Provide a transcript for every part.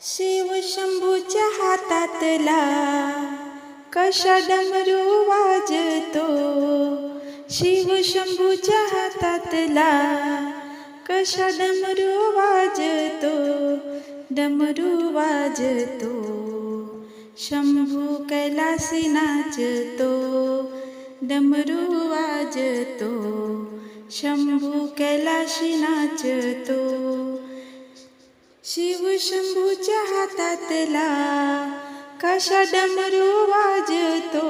शिव शंभूच्या हातातला कशा डमरू वाजतो. शिव शंभूच्या हातातला कशा डमरू वाजतो. डमरू वाजतो शंभू कैलासी नाचतो. डमरू वाजतो शंभू कैलासी नाचतो. शिव शंभूच्या हातातला कशा डमरू वाजतो.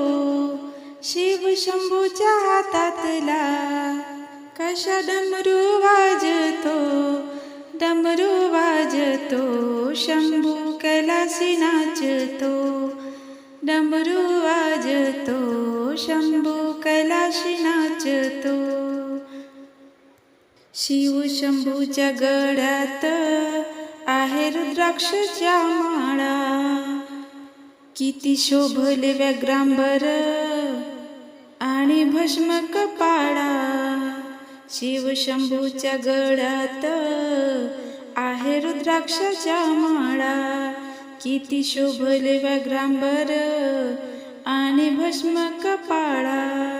शिव शंभूच्या हातातला कशा डमरू वाजतो. डमरू वाजतो शंभू कैलासी नाचतो. डमरू वाजतो शंभू कैलासी नाचतो. शिव शंभूच्या गळ्यात आहे रुद्राक्षच्या माळा. किती शोभले व्यग्रांबर आणि भस्म कपाळा. शिव शंभूच्या गळ्यात आहे रुद्राक्षच्या माळा. किती शोभले व्यग्रांबर आणि भस्म कपाळा.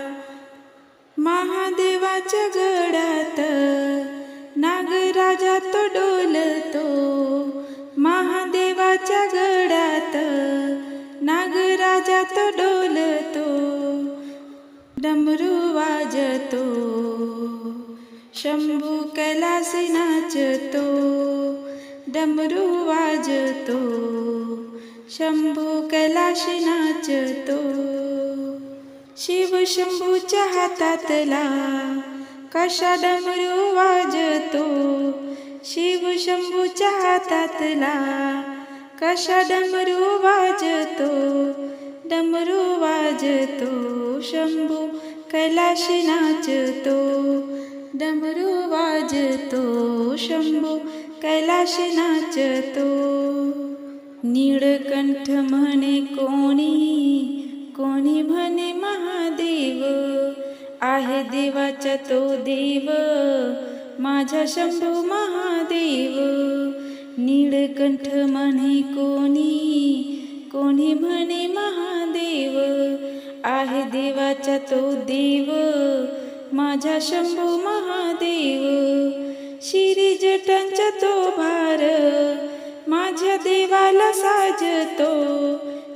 महादेवाच्या गळ्यात नागराजा तो डोलतो. महादेवाच्या गळ्यात नागराजा तो डोलतो. डमरू वाजतो शंभू कैलासी नाचतो. डमरू वाजतो शंभू कैलासी नाचतो. शिव शंभूच्या हातातला कशा डमरू वाजतो. शिव शंभूच्या हातातला कशा डमरू वाजतो. डमरू वाजतो शंभू कैलासी नाचतो. डमरू वाजतो शंभू कैलासी नाचतो. नीळकंठ म्हणे कोणी, कोणी म्हणे महादेव. आहे देवाचा तो देव माझा शंभू महादेव. नीळकंठ म्हणे कोणी, कोणी म्हणे महादेव. आहे देवाचा तो देव माझा शंभू महादेव. शिरी जटांचा तो भार माझ्या देवाला साजतो.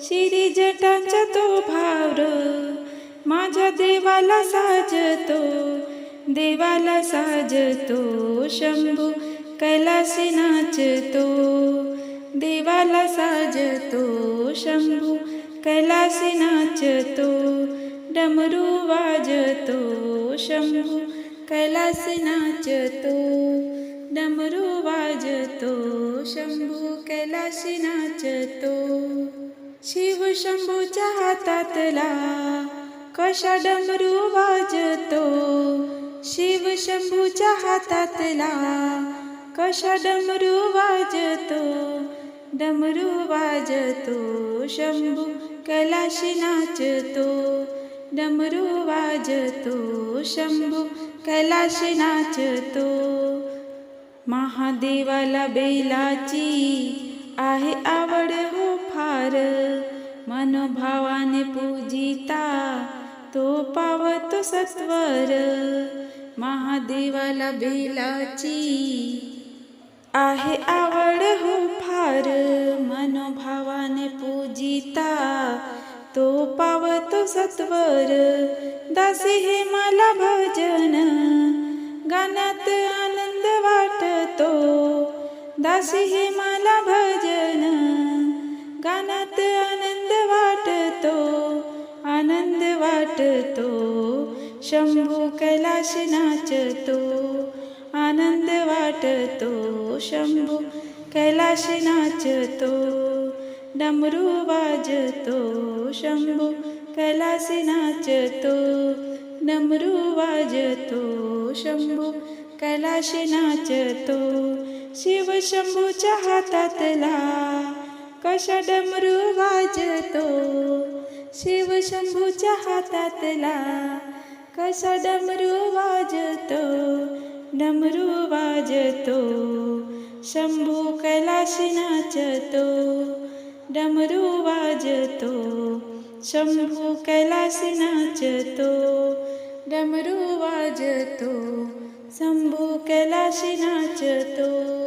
शिरी जटांचा तो भार माझ्या देवाला साजतो. देवाला साजतो शंभू कैलासी नाचतो. देवाला साजतो शंभू कैलासी नाचतो. डमरू वाजतो शंभू कैलासी नाचतो. डमरू वाजतो शंभू कैलासी नाचतो. शिव शंभूच्या हातातला कशा डमरू वाजतो. शिव शंभूच्या हातातला कशा डमरू वाजतो. डमरू वाजतो शंभू कैलासी नाचतो. डमरू वाजतो शंभू कैलासी नाचतो. महादेवाला बेलाची आहे आवड हो फार. मनोभावाने पूजिता तो पावतो सत्वर. महादेवाला बेलाची आहे आवड हो फार. मनोभावाने पूजिता तो पावतो सत्वर. दासी हे मला भजन गाण्यात आनंद वाटतो. दासी हे मला भजन गाण्यात आनंद वाटतो. आनंद वाटतो शंभू कैलासी नाचतो. आनंद वाटतो शंभू कैलासी नाचतो. डमरू वाजतो शंभू कैलासी नाचतो. डमरू वाजतो शंभू कैलासी नाचतो. शिव शंभूच्या हातातला कशा डमरू वाजतो. शिव शंभूच्या हातातला कसा डमरू वाजतो. डमरू वाजतो शंभू कैलाशी नाचतो डमरू वाजतो शंभू कैलासी नाचतो डमरू वाजतो शंभू कैलाशी नाचतो.